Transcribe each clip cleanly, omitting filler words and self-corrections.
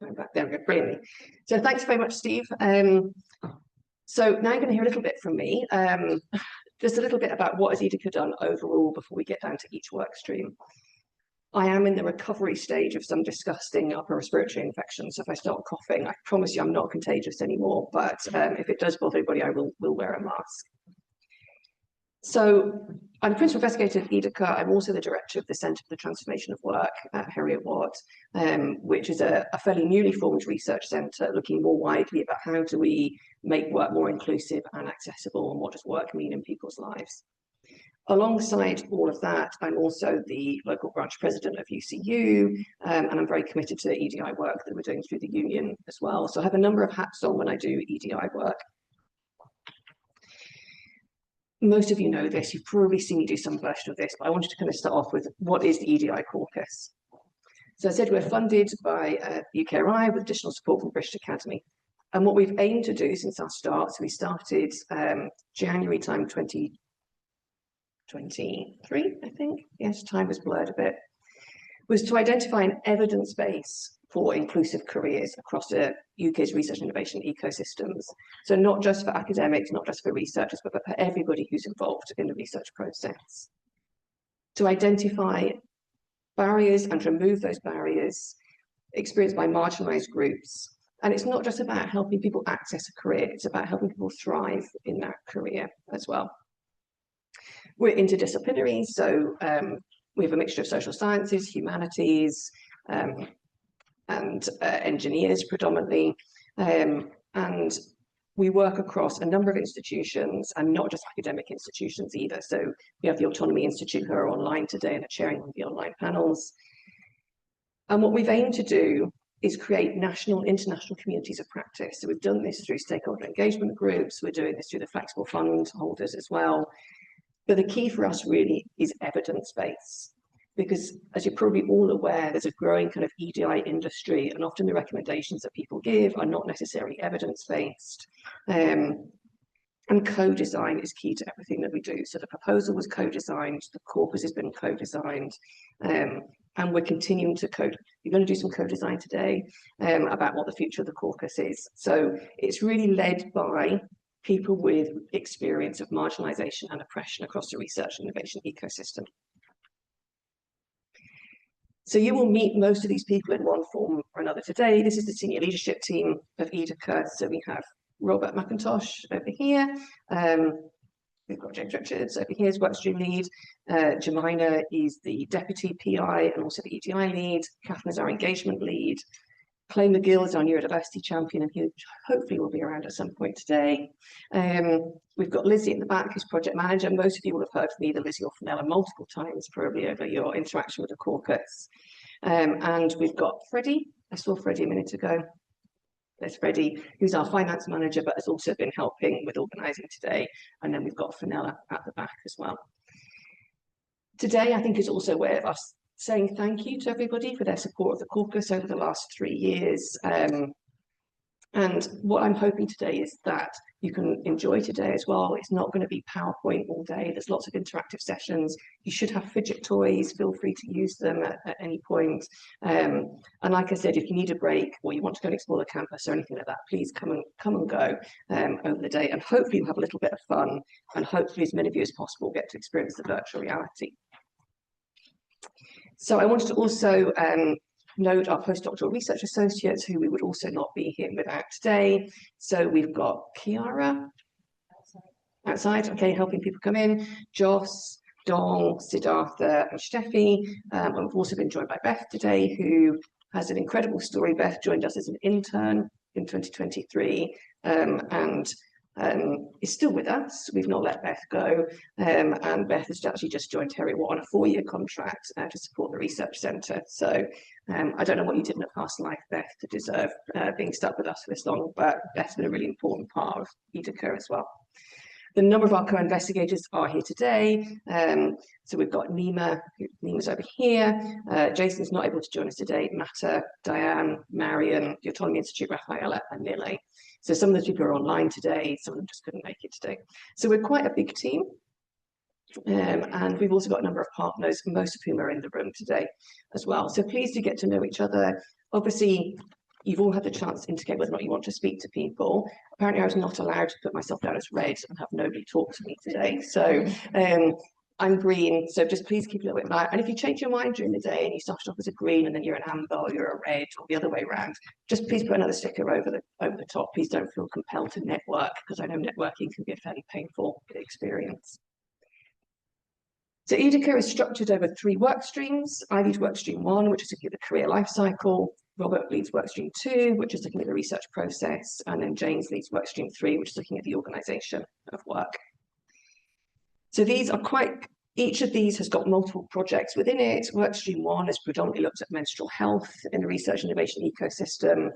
going back there, brilliantly. So thanks very much, Steve. So now you're going to hear a little bit from me, just a little bit about what has EDICa done overall before we get down to each work stream. I am in the recovery stage of some disgusting upper respiratory infections. So if I start coughing, I promise you I'm not contagious anymore, but if it does bother anybody, I will wear a mask. So I'm Principal Investigator at EDICa. I'm also the Director of the Centre for the Transformation of Work at Heriot-Watt, which is a fairly newly formed research centre looking more widely about how do we make work more inclusive and accessible, and what does work mean in people's lives. Alongside all of that, I'm also the local branch president of UCU, and I'm very committed to the EDI work that we're doing through the union as well. So I have a number of hats on when I do EDI work. Most of you know this, you've probably seen me do some version of this, but I wanted to kind of start off with what is the EDI Caucus. So I said we're funded by UKRI with additional support from British Academy. And what we've aimed to do since our start, so we started January time 2023, I think. Yes, time was blurred a bit. Was to identify an evidence base for inclusive careers across the UK's research and innovation ecosystems. So not just for academics, not just for researchers, but for everybody who's involved in the research process. To identify barriers and remove those barriers experienced by marginalised groups. And it's not just about helping people access a career, it's about helping people thrive in that career as well. We're interdisciplinary, so we have a mixture of social sciences, humanities, and engineers predominantly, and we work across a number of institutions, and not just academic institutions either. So we have the Autonomy Institute who are online today and are chairing one of the online panels. And what we've aimed to do is create national, international communities of practice. So we've done this through stakeholder engagement groups, we're doing this through the flexible fund holders as well. But the key for us really is evidence base. Because as you're probably all aware, there's a growing kind of EDI industry, and often the recommendations that people give are not necessarily evidence-based. And co-design is key to everything that we do. So the proposal was co-designed, the corpus has been co-designed, and we're continuing to code. We're going to do some co-design today about what the future of the caucus is. So it's really led by people with experience of marginalisation and oppression across the research and innovation ecosystem. So you will meet most of these people in one form or another today. This is the senior leadership team of EDICa. So we have Robert MacIntosh over here. We've got James Richards over here as Workstream lead. Jemina is the deputy PI and also the EDI lead. Catherine is our engagement lead. Clay McGill is our neurodiversity champion, and he hopefully will be around at some point today. We've got Lizzie at the back, who's project manager. Most of you will have heard from either Lizzie or Fenella multiple times, probably over your interaction with the caucus. And we've got Freddie. I saw Freddie a minute ago. There's Freddie, who's our finance manager, but has also been helping with organising today. And then we've got Fenella at the back as well. Today, I think, is also a way of us saying thank you to everybody for their support of the caucus over the last 3 years. And what I'm hoping today is that you can enjoy today as well. It's not going to be PowerPoint all day. There's lots of interactive sessions. You should have fidget toys. Feel free to use them at any point. And like I said, if you need a break or you want to go and explore the campus or anything like that, please come and go over the day. And hopefully you'll have a little bit of fun. And hopefully as many of you as possible get to experience the virtual reality. So I wanted to also note our postdoctoral research associates, who we would also not be here without today. So we've got Kiara outside, okay, helping people come in, Joss, Dong, Siddhartha, and Steffi. And we've also been joined by Beth today, who has an incredible story. Beth joined us as an intern in 2023 and is still with us. We've not let Beth go. And Beth has actually just joined Heriot-Watt on a 4-year contract to support the research centre. So I don't know what you did in a past life, Beth, to deserve being stuck with us for this long, but Beth's been a really important part of EDICa as well. The number of our co-investigators are here today. So we've got Nima, Nima's over here. Jason's not able to join us today. Matta, Diane, Marion, the Autonomy Institute, Rafaela, and Nile. So some of those people are online today, some of them just couldn't make it today. So we're quite a big team. And we've also got a number of partners, most of whom are in the room today as well. So pleased to get to know each other. Obviously, you've all had the chance to indicate whether or not you want to speak to people. Apparently I was not allowed to put myself down as red and have nobody talk to me today. So I'm green, so just please keep a little bit light. And if you change your mind during the day and you started off as a green and then you're an amber or you're a red or the other way around, just please put another sticker over the top. Please don't feel compelled to network, because I know networking can be a fairly painful experience. So EDICa is structured over 3 work streams. I lead Workstream One, which is looking at the career lifecycle. Robert leads Workstream Two, which is looking at the research process. And then James leads Workstream Three, which is looking at the organisation of work. So each of these has got multiple projects within it. Workstream One has predominantly looked at menstrual health in the research innovation ecosystem.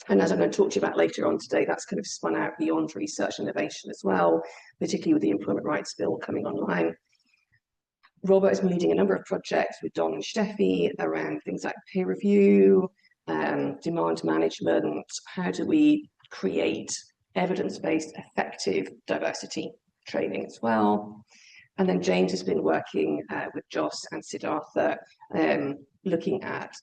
And as I'm going to talk to you about later on today, that's kind of spun out beyond research innovation as well, particularly with the Employment Rights Bill coming online. Robert is leading a number of projects with Don and Steffi around things like peer review, demand management, how do we create evidence-based effective diversity training as well. And then James has been working with Joss and Siddhartha, looking at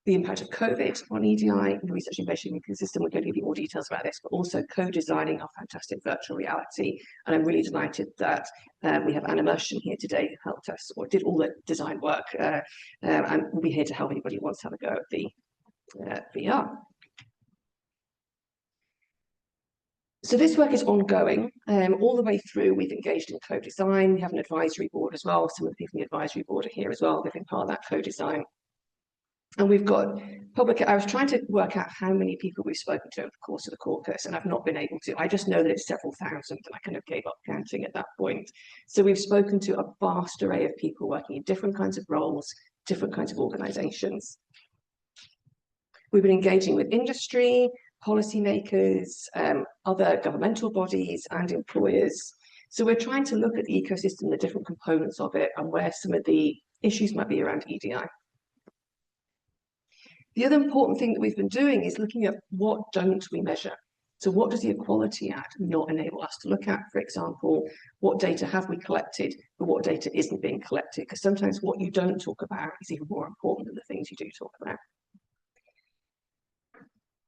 the impact of COVID on EDI and the research innovation ecosystem. We're going to give you more details about this, but also co-designing our fantastic virtual reality. And I'm really delighted that we have Anna Mershon here today who helped us, or did all the design work, and will be here to help anybody who wants to have a go at the VR. So this work is ongoing. All the way through, we've engaged in co-design. We have an advisory board as well. Some of the people in the advisory board are here as well. They've been part of that co-design. And we've got I was trying to work out how many people we've spoken to over the course of the caucus, and I've not been able to. I just know that it's several thousand, and I kind of gave up counting at that point. So we've spoken to a vast array of people working in different kinds of roles, different kinds of organisations. We've been engaging with industry, policymakers, other governmental bodies and employers. So we're trying to look at the ecosystem, the different components of it, and where some of the issues might be around EDI. The other important thing that we've been doing is looking at what don't we measure. So what does the Equality Act not enable us to look at? For example, what data have we collected, but what data isn't being collected? Because sometimes what you don't talk about is even more important than the things you do talk about.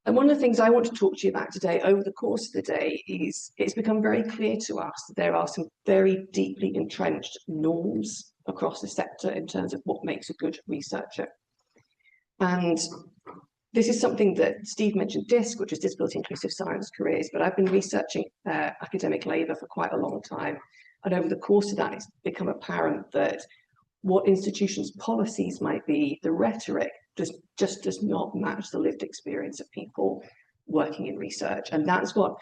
And one of the things I want to talk to you about today over the course of the day is it's become very clear to us that there are some very deeply entrenched norms across the sector in terms of what makes a good researcher. And this is something that Steve mentioned, DISC, which is Disability Inclusive Science Careers, but I've been researching academic labour for quite a long time. And over the course of that, it's become apparent that what institutions' policies might be, the rhetoric just does not match the lived experience of people working in research. And that's going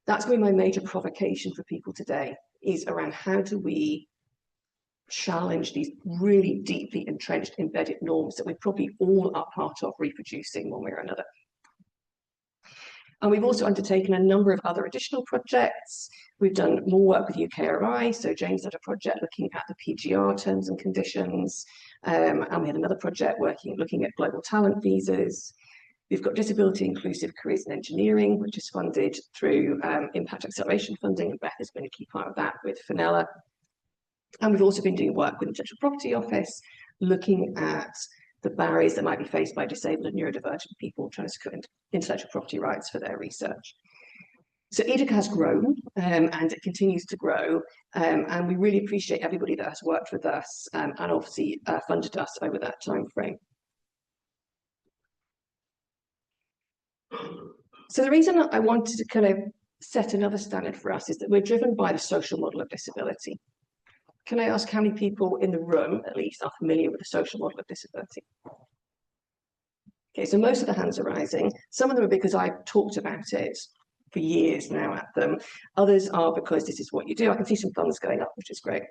to be my major provocation for people today, is around how do we challenge these really deeply entrenched embedded norms that we probably all are part of reproducing one way or another. And we've also undertaken a number of other additional projects. We've done more work with UKRI. So James had a project looking at the PGR terms and conditions. And we had another project looking at global talent visas. We've got Disability Inclusive Careers in Engineering, which is funded through Impact Acceleration Funding, and Beth has been a key part of that with Fenella. And we've also been doing work with the Intellectual Property Office, looking at the barriers that might be faced by disabled and neurodivergent people trying to secure intellectual property rights for their research. So EDICa has grown and it continues to grow, and we really appreciate everybody that has worked with us and obviously funded us over that time frame. So the reason I wanted to kind of set another standard for us is that we're driven by the social model of disability. Can I ask how many people in the room, at least, are familiar with the social model of disability? Okay, so most of the hands are rising. Some of them are because I've talked about it for years now at them. Others are because this is what you do. I can see some thumbs going up, which is great.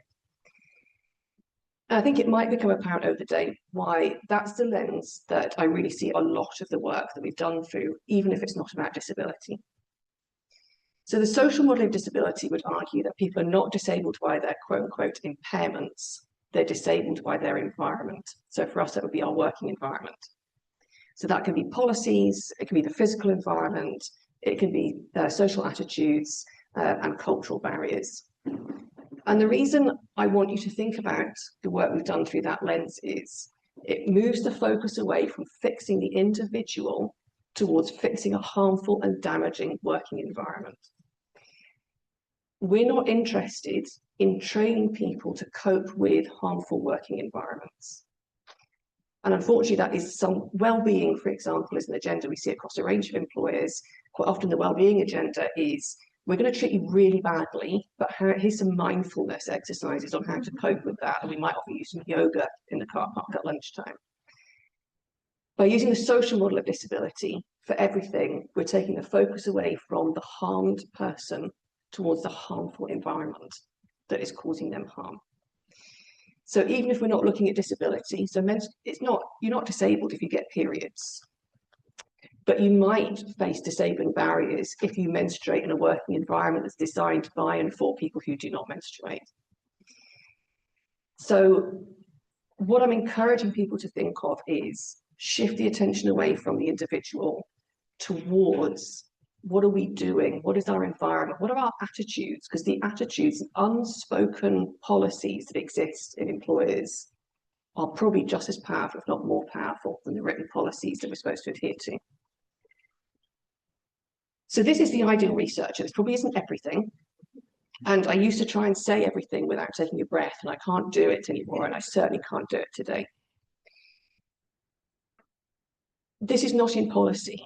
And I think it might become apparent over the day why that's the lens that I really see a lot of the work that we've done through, even if it's not about disability. So the social model of disability would argue that people are not disabled by their quote-unquote impairments, they're disabled by their environment. So for us, that would be our working environment. So that can be policies, it can be the physical environment, it can be social attitudes and cultural barriers. And the reason I want you to think about the work we've done through that lens is it moves the focus away from fixing the individual towards fixing a harmful and damaging working environment. We're not interested in training people to cope with harmful working environments. And unfortunately, that is some well-being, for example, is an agenda we see across a range of employers. Quite often the well-being agenda is, we're going to treat you really badly, but here's some mindfulness exercises on how to cope with that. And we might offer you some yoga in the car park at lunchtime. By using the social model of disability for everything, we're taking the focus away from the harmed person towards the harmful environment that is causing them harm. So even if we're not looking at disability, so you're not disabled if you get periods, but you might face disabling barriers if you menstruate in a working environment that's designed by and for people who do not menstruate. So what I'm encouraging people to think of is shift the attention away from the individual towards what are we doing? What is our environment? What are our attitudes? Because the attitudes and unspoken policies that exist in employers are probably just as powerful, if not more powerful, than the written policies that we're supposed to adhere to. So this is the ideal researcher. This probably isn't everything. And I used to try and say everything without taking a breath, and I can't do it anymore, and I certainly can't do it today. This is not in policy.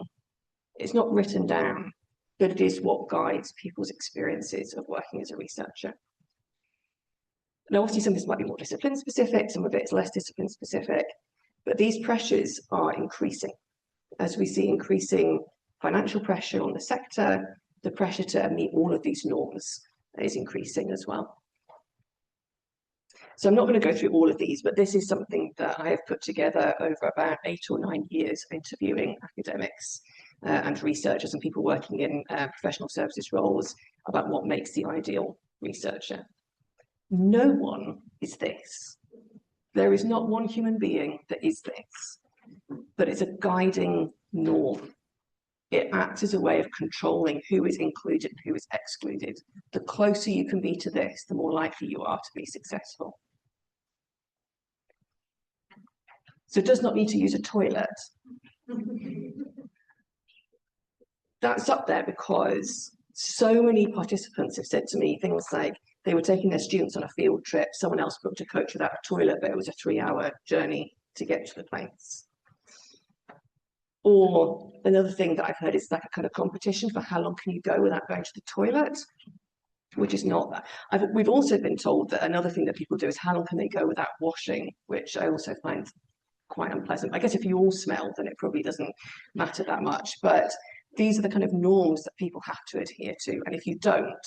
It's not written down, but it is what guides people's experiences of working as a researcher. And obviously some of this might be more discipline specific, some of it is less discipline specific, but these pressures are increasing. As we see increasing financial pressure on the sector, the pressure to meet all of these norms is increasing as well. So I'm not going to go through all of these, but this is something that I have put together over about 8 or 9 years interviewing academics and researchers and people working in professional services roles about what makes the ideal researcher. No one is this. There is not one human being that is this, but it's a guiding norm. It acts as a way of controlling who is included and who is excluded. The closer you can be to this, the more likely you are to be successful. So it does not need to use a toilet. That's up there because so many participants have said to me things like they were taking their students on a field trip, someone else booked a coach without a toilet, but it was a 3-hour journey to get to the place. Or another thing that I've heard is like a kind of competition for how long can you go without going to the toilet, which is not that. We've also been told that another thing that people do is how long can they go without washing, which I also find quite unpleasant. I guess if you all smell, then it probably doesn't matter that much. But these are the kind of norms that people have to adhere to. And if you don't,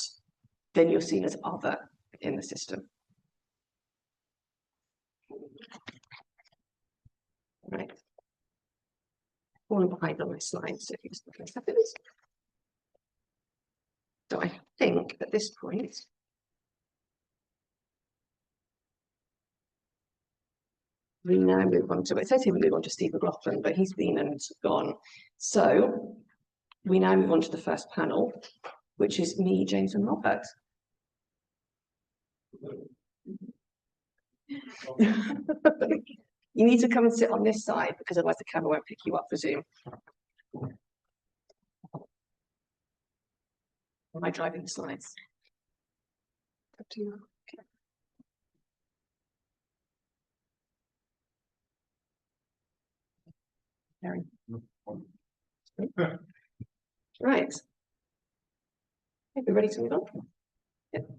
then you're seen as other in the system. Right. Falling behind on my slides, so if you just look at a second. So I think at this point, we now move on to, it says here we move on to Steve McLaughlin, but he's been and gone. So we now move on to the first panel, which is me, James and Robert. You need to come and sit on this side because otherwise the camera won't pick you up for Zoom. Am I driving the slides? Up to you. Okay. Right. Are we ready to move on? Yep.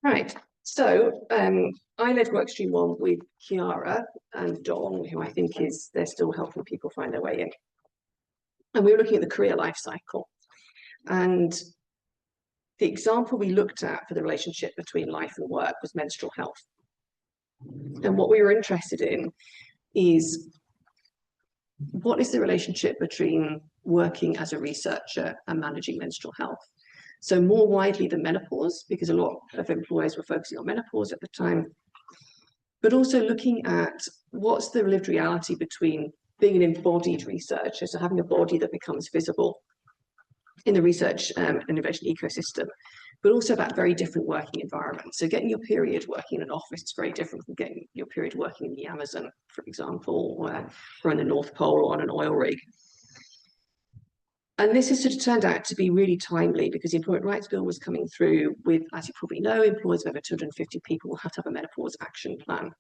Right. So I led Workstream One with Chiara and Don, who I think they're still helping people find their way in. And we were looking at the career life cycle. And the example we looked at for the relationship between life and work was menstrual health. And what we were interested in is what is the relationship between working as a researcher and managing menstrual health? So more widely than menopause, because a lot of employers were focusing on menopause at the time, but also looking at what's the lived reality between being an embodied researcher, so having a body that becomes visible, in the research and innovation ecosystem, but also about very different working environments. So getting your period working in an office is very different from getting your period working in the Amazon, for example, or in the North Pole or on an oil rig. And this has sort of turned out to be really timely because the Employment Rights Bill was coming through with, as you probably know, employers of over 250 people will have to have a menopause action plan.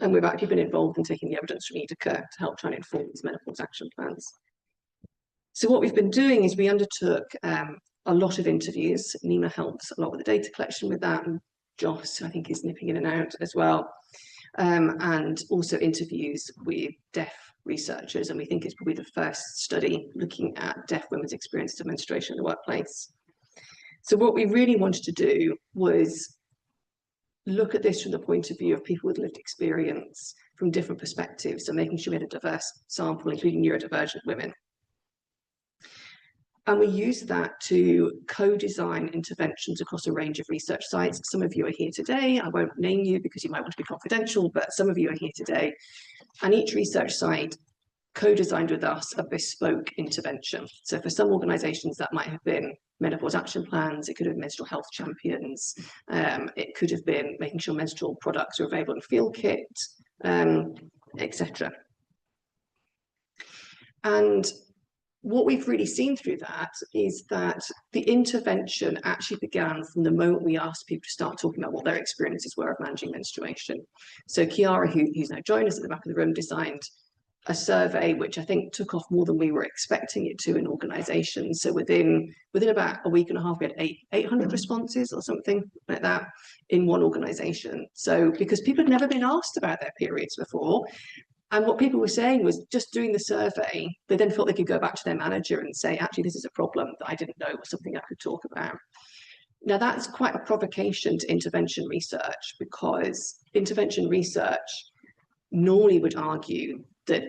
And we've actually been involved in taking the evidence from EDICa to help try and inform these menopause action plans. So what we've been doing is we undertook a lot of interviews. Nima helps a lot with the data collection with that, and Joss, I think, is nipping in and out as well. And also interviews with deaf researchers, and we think it's probably the first study looking at deaf women's experience of menstruation in the workplace. So what we really wanted to do was look at this from the point of view of people with lived experience from different perspectives, so making sure we had a diverse sample, including neurodivergent women. And we used that to co-design interventions across a range of research sites. Some of you are here today. I won't name you because you might want to be confidential, but some of you are here today. And each research site co-designed with us a bespoke intervention. So for some organisations that might have been menopause action plans, it could have been menstrual health champions, it could have been making sure menstrual products are available in field kit, etc. And what we've really seen through that is that the intervention actually began from the moment we asked people to start talking about what their experiences were of managing menstruation. So Chiara, who's now joined us at the back of the room, designed a survey which I think took off more than we were expecting it to in organisations. So within about a week and a half, we had 800 responses or something like that in one organisation. So because people had never been asked about their periods before, and what people were saying was just doing the survey, they then felt they could go back to their manager and say, actually, this is a problem that I didn't know was something I could talk about. Now, that's quite a provocation to intervention research, because intervention research normally would argue that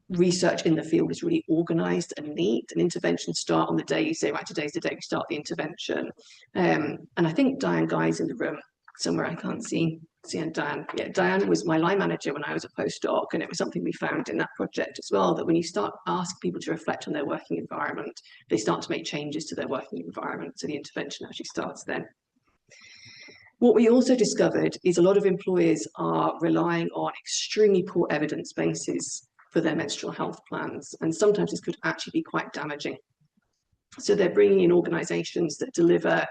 research in the field is really organised and neat, and interventions start on the day you say, right, today's the day we start the intervention. And I think Diane Guy's in the room somewhere, I can't see Diane. Yeah, Diane was my line manager when I was a postdoc, and it was something we found in that project as well, that when you start asking people to reflect on their working environment, they start to make changes to their working environment, so the intervention actually starts then. What we also discovered is a lot of employers are relying on extremely poor evidence bases for their menstrual health plans, and sometimes this could actually be quite damaging. So they're bringing in organisations that deliver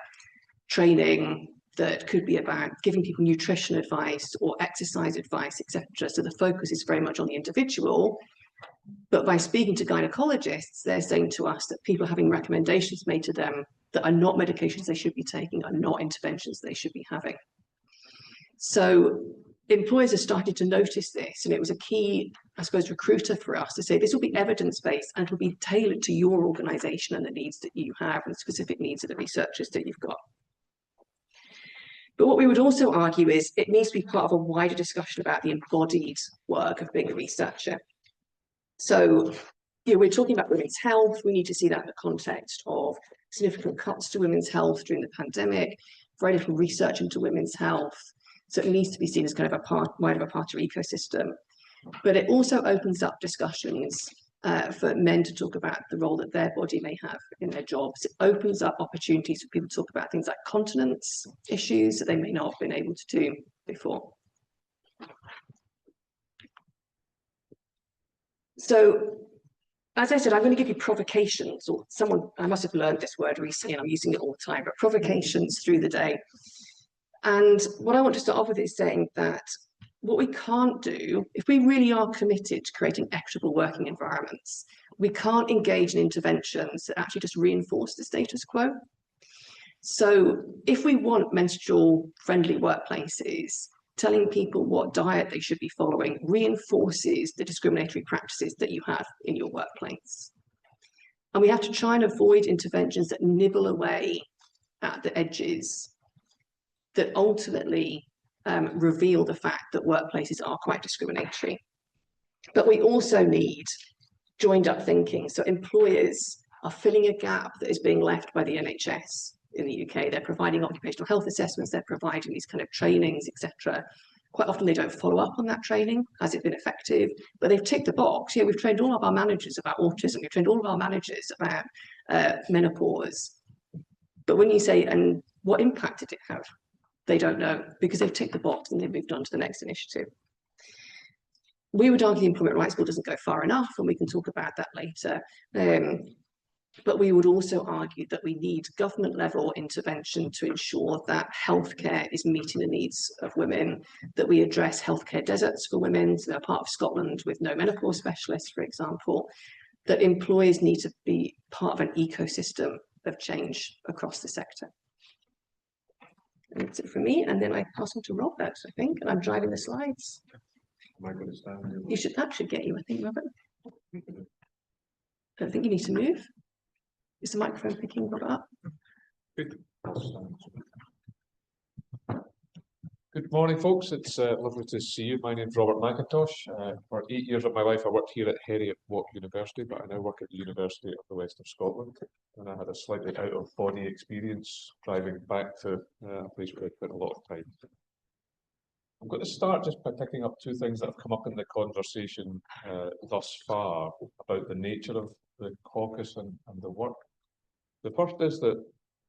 training that could be about giving people nutrition advice or exercise advice, etc. So the focus is very much on the individual. But by speaking to gynecologists, they're saying to us that people having recommendations made to them that are not medications they should be taking, are not interventions they should be having. So employers are starting to notice this, and it was a key, I suppose, recruiter for us to say this will be evidence-based and it will be tailored to your organisation and the needs that you have and the specific needs of the researchers that you've got. But what we would also argue is it needs to be part of a wider discussion about the embodied work of being a researcher. So, we're talking about women's health. We need to see that in the context of significant cuts to women's health during the pandemic, very little research into women's health. So it needs to be seen as kind of wider of a part of the ecosystem. But it also opens up discussions for men to talk about the role that their body may have in their jobs. It opens up opportunities for people to talk about things like continence issues that they may not have been able to do before. So, as I said, I'm going to give you provocations, or I must have learned this word recently and I'm using it all the time, but provocations through the day. And what I want to start off with is saying that what we can't do, if we really are committed to creating equitable working environments, we can't engage in interventions that actually just reinforce the status quo. So if we want menstrual-friendly workplaces, telling people what diet they should be following reinforces the discriminatory practices that you have in your workplace. And we have to try and avoid interventions that nibble away at the edges, that ultimately reveal the fact that workplaces are quite discriminatory. But we also need joined up thinking. So employers are filling a gap that is being left by the NHS in the UK. They're providing occupational health assessments, they're providing these kind of trainings, etc. Quite often they don't follow up on that training. Has it been effective? But they've ticked the box. Yeah, we've trained all of our managers about autism. We've trained all of our managers about menopause. But when you say, and what impact did it have? They don't know, because they've ticked the box and they've moved on to the next initiative. We would argue the Employment Rights Bill doesn't go far enough, and we can talk about that later. But we would also argue that we need government level intervention to ensure that healthcare is meeting the needs of women, that we address healthcare deserts for women, so they're part of Scotland with no menopause specialists, for example, that employers need to be part of an ecosystem of change across the sector. And that's it for me, and then I pass on to Robert, I think, and I'm driving the slides. Am I going to stand? That should get you, I think, Robert. I don't think you need to move. Is the microphone picking Robert up? Good. Good morning, folks. It's lovely to see you. My name's Robert MacIntosh. For 8 years of my life, I worked here at Heriot-Watt University, but I now work at the University of the West of Scotland. And I had a slightly out-of-body experience driving back to a place where I spent a lot of time. I'm going to start just by picking up two things that have come up in the conversation thus far about the nature of the caucus and the work. The first is that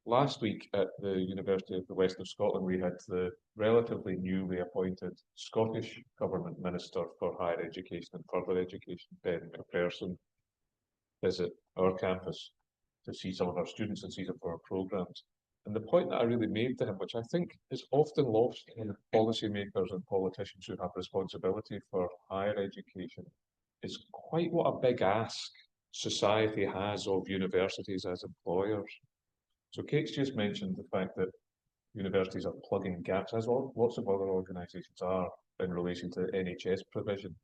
last week at the University of the West of Scotland, we had the relatively newly appointed Scottish Government Minister for Higher Education and Further Education, Ben McPherson, visit our campus to see some of our students and see some of our programmes. And the point that I really made to him, which I think is often lost in policymakers and politicians who have responsibility for higher education, is quite what a big ask society has of universities as employers. So Kate's just mentioned the fact that universities are plugging gaps, as lots of other organisations are in relation to NHS provision.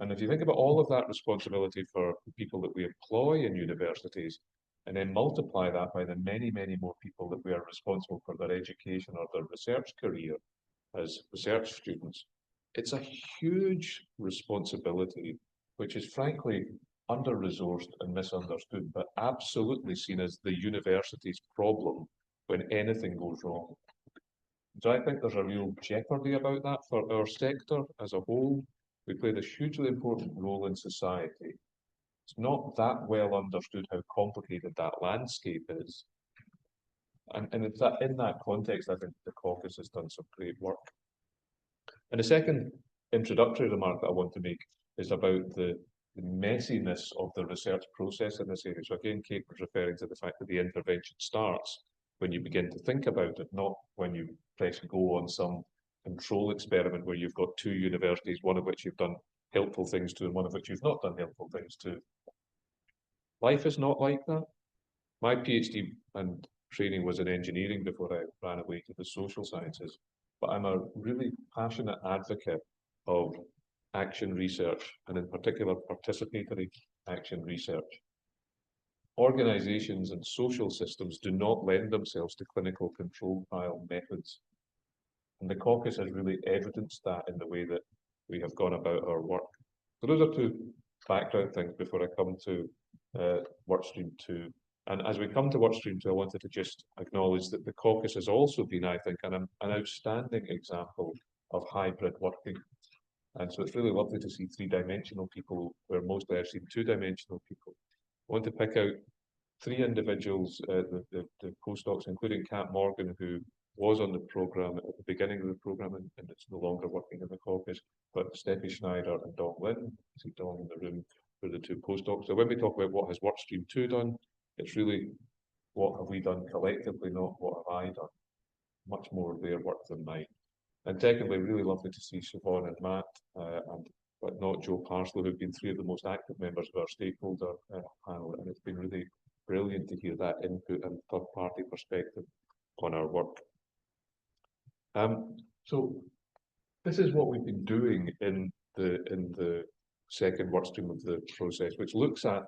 And if you think about all of that responsibility for the people that we employ in universities, and then multiply that by the many, many more people that we are responsible for their education or their research career as research students, it's a huge responsibility, which is frankly under-resourced and misunderstood, but absolutely seen as the university's problem when anything goes wrong. So I think there's a real jeopardy about that for our sector as a whole. We play this hugely important role in society. It's not that well understood how complicated that landscape is. And it's that in that context, I think the caucus has done some great work. And the second introductory remark that I want to make is about the messiness of the research process in this area. So again, Kate was referring to the fact that the intervention starts when you begin to think about it, not when you press go on some control experiment where you've got two universities, one of which you've done helpful things to and one of which you've not done helpful things to. Life is not like that. My PhD and training was in engineering before I ran away to the social sciences, but I'm a really passionate advocate of action research, and in particular participatory action research. Organisations and social systems do not lend themselves to clinical control trial methods. And the caucus has really evidenced that in the way that we have gone about our work. So those are two background things before I come to Workstream Two. And as we come to Workstream Two, I wanted to just acknowledge that the caucus has also been, I think, an outstanding example of hybrid working. And so it's really lovely to see three-dimensional people where mostly I've seen two-dimensional people. I want to pick out three individuals, the postdocs, including Kat Morgan, who was on the programme at the beginning of the programme and it's no longer working in the caucus, but Steffi Schneider and Dong Lin, I see Dong in the room, for the two postdocs. So when we talk about what has Workstream Two done, it's really what have we done collectively, not what have I done. Much more their work than mine. And secondly, really lovely to see Siobhan and Matt, but not Joe Parslow, who've been three of the most active members of our stakeholder panel, and it's been really brilliant to hear that input and third-party perspective on our work. So this is what we've been doing in the second work stream of the process, which looks at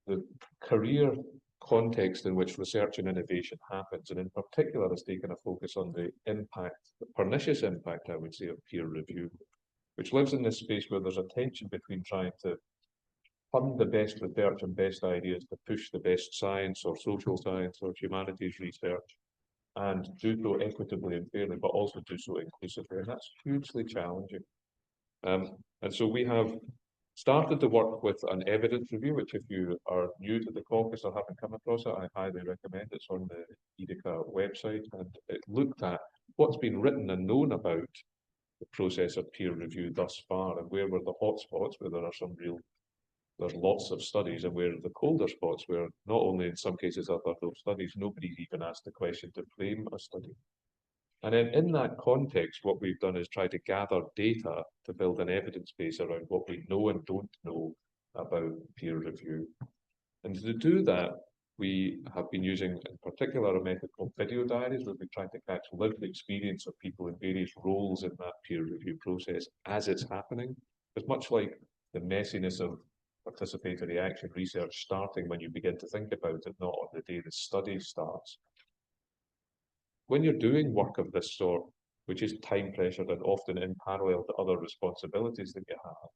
the career context in which research and innovation happens, and in particular has taken a focus on the impact, the pernicious impact, I would say, of peer review, which lives in this space where there's a tension between trying to fund the best research and best ideas to push the best science or social science or humanities research, and do so equitably and fairly, but also do so inclusively, and that's hugely challenging. And so we have started to work with an evidence review, which if you are new to the caucus or haven't come across it, I highly recommend. It's on the EDICa website, and it looked at what's been written and known about the process of peer review thus far, and where were the hotspots, where there are there's lots of studies, and where the colder spots, where not only in some cases are there no studies, nobody's even asked the question to frame a study. And then in that context, what we've done is try to gather data to build an evidence base around what we know and don't know about peer review. And to do that, we have been using in particular a method called video diaries, where we try to catch lived experience of people in various roles in that peer review process as it's happening. It's much like the messiness of participatory action research starting when you begin to think about it, not on the day the study starts. When you're doing work of this sort, which is time pressured and often in parallel to other responsibilities that you have,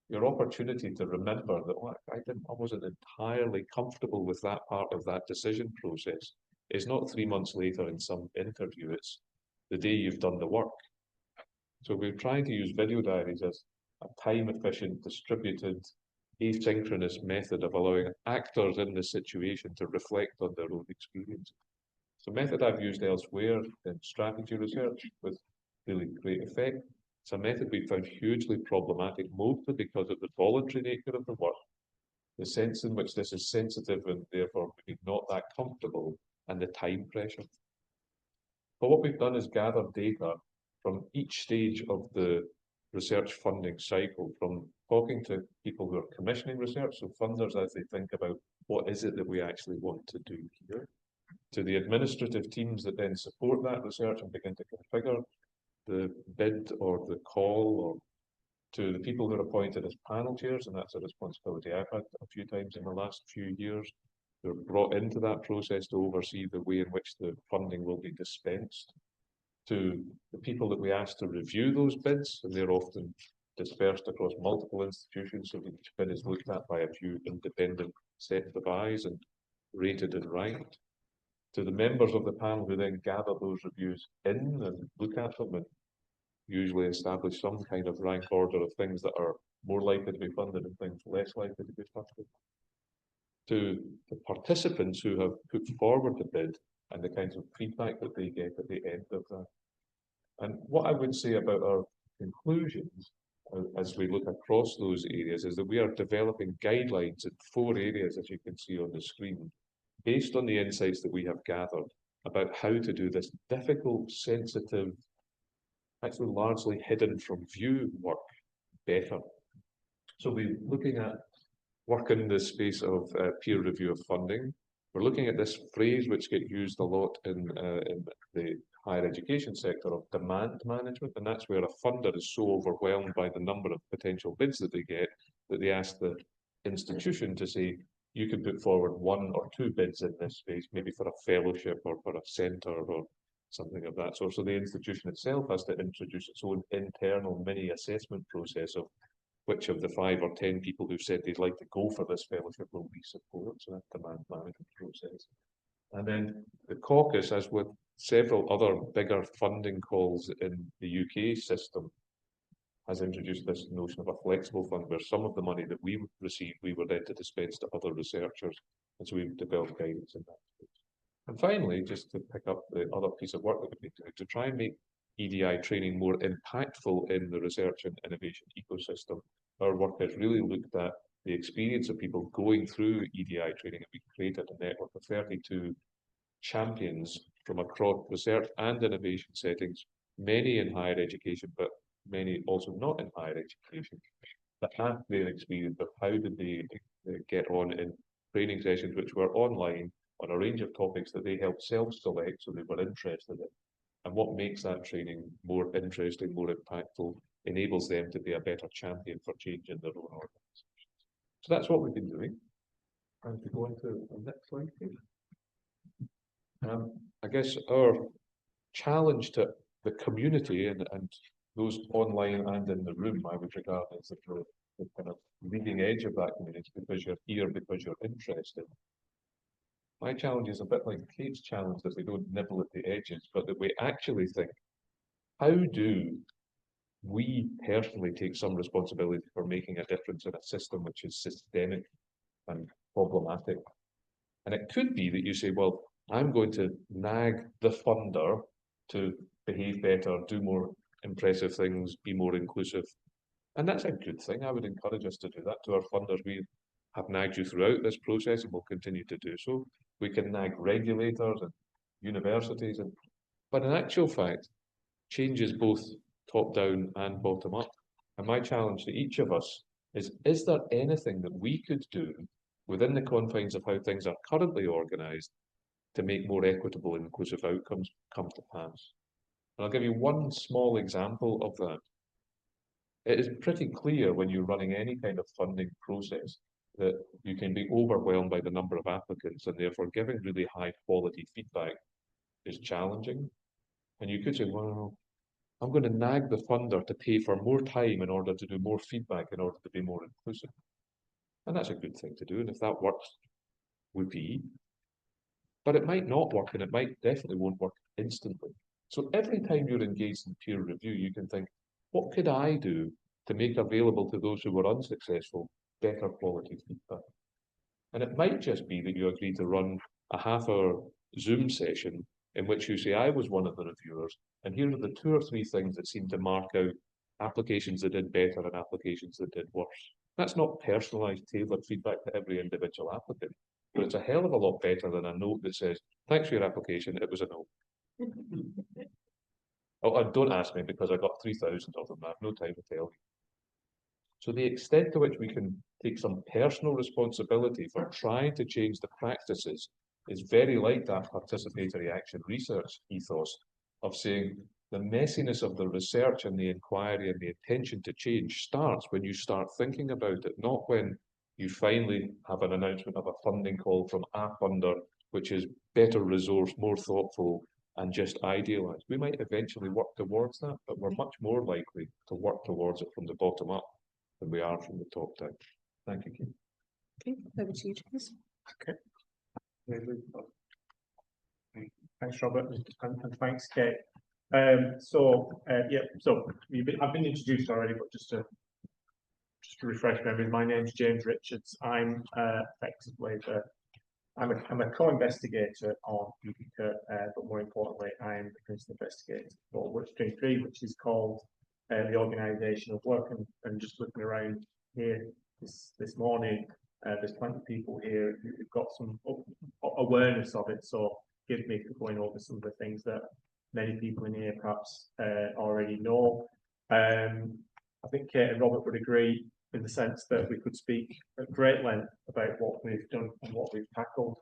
your opportunity to remember that, oh, I wasn't entirely comfortable with that part of that decision process is not 3 months later in some interview, it's the day you've done the work. So we're trying to use video diaries as a time-efficient, distributed, asynchronous method of allowing actors in the situation to reflect on their own experience. It's a method I've used elsewhere in strategy research with really great effect. It's a method we found hugely problematic, mostly because of the voluntary nature of the work, the sense in which this is sensitive and therefore maybe not that comfortable, and the time pressure. But what we've done is gather data from each stage of the research funding cycle, from talking to people who are commissioning research, so funders as they think about what is it that we actually want to do here, to the administrative teams that then support that research and begin to configure the bid or the call, or to the people who are appointed as panel chairs, and that's a responsibility I've had a few times in the last few years. They're brought into that process to oversee the way in which the funding will be dispensed, to the people that we ask to review those bids, and they're often dispersed across multiple institutions, so each bid is looked at by a few independent sets of eyes and rated and ranked, to the members of the panel who then gather those reviews in and look at them and usually establish some kind of rank order of things that are more likely to be funded and things less likely to be funded, to the participants who have put forward the bid and the kinds of feedback that they get at the end of that. And what I would say about our conclusions as we look across those areas is that we are developing guidelines in 4 areas, as you can see on the screen, based on the insights that we have gathered about how to do this difficult, sensitive, actually largely hidden from view work better. So we're looking at work in the space of peer review of funding. We're looking at this phrase which gets used a lot in the higher education sector of demand management, and that's where a funder is so overwhelmed by the number of potential bids that they get that they ask the institution to say, you can put forward 1 or 2 bids in this space, maybe for a fellowship or for a centre or something of that sort. So the institution itself has to introduce its own internal mini assessment process of which of the 5 or 10 people who said they'd like to go for this fellowship will we support. So that demand management process. And then the caucus, as with several other bigger funding calls in the UK system, has introduced this notion of a flexible fund where some of the money that we received, we were then to dispense to other researchers. And so we've developed guidance in that space. And finally, just to pick up the other piece of work that we've been doing, to try and make EDI training more impactful in the research and innovation ecosystem, our work has really looked at the experience of people going through EDI training, and we created a network of 32 champions from across research and innovation settings, many in higher education, but many also not in higher education, that have their experience of how did they get on in training sessions which were online on a range of topics that they helped self-select, so they were interested in. And what makes that training more interesting, more impactful, enables them to be a better champion for change in their own organizations. So that's what we've been doing. And to go on to the next slide, please. I guess our challenge to the community and those online and in the room, I would regard as the kind of leading edge of that community, because you're here, because you're interested, My challenge is a bit like Kate's challenge, that we don't nibble at the edges, but that we actually think, how do we personally take some responsibility for making a difference in a system which is systemic and problematic? And it could be that you say, well, I'm going to nag the funder to behave better, do more impressive things, be more inclusive. And that's a good thing. I would encourage us to do that to our funders. We have nagged you throughout this process and will continue to do so. We can nag regulators and universities, but in actual fact, change is both top down and bottom up. And my challenge to each of us is there anything that we could do within the confines of how things are currently organised to make more equitable and inclusive outcomes come to pass? And I'll give you one small example of that. It is pretty clear when you're running any kind of funding process that you can be overwhelmed by the number of applicants, and therefore giving really high quality feedback is challenging. And you could say, well, I'm going to nag the funder to pay for more time in order to do more feedback in order to be more inclusive. And that's a good thing to do. And if that works, whoopee. But it might not work, and it might definitely won't work instantly. So every time you're engaged in peer review, you can think, what could I do to make available to those who were unsuccessful better quality feedback? And it might just be that you agree to run a half-hour Zoom session in which you say, I was one of the reviewers, and here are the 2 or 3 things that seem to mark out applications that did better and applications that did worse. That's not personalised, tailored feedback to every individual applicant, but it's a hell of a lot better than a note that says, thanks for your application, it was a no. Oh, don't ask me, because I got 3,000 of them. I have no time to tell you. So the extent to which we can take some personal responsibility for trying to change the practices is very like that participatory action research ethos of saying the messiness of the research and the inquiry and the intention to change starts when you start thinking about it, not when you finally have an announcement of a funding call from a funder, which is better resourced, more thoughtful, and just idealised. We might eventually work towards that, but we're much more likely to work towards it from the bottom up than we are from the top down. Thank you, Keith. Okay, over to you, James. Okay. Thanks, Robert, and thanks, Kate. So I've been introduced already, but just to refresh memory, my name's James Richards. I'm effectively I'm a co-investigator on EDICa, but more importantly, I'm the principal investigator for Workstream 3, which is called the organisation of work. And just looking around here this morning, there's plenty of people here who've got some awareness of it. So give me for going over some of the things that many people in here perhaps already know. I think Kate and Robert would agree in the sense that we could speak at great length about what we've done and what we've tackled,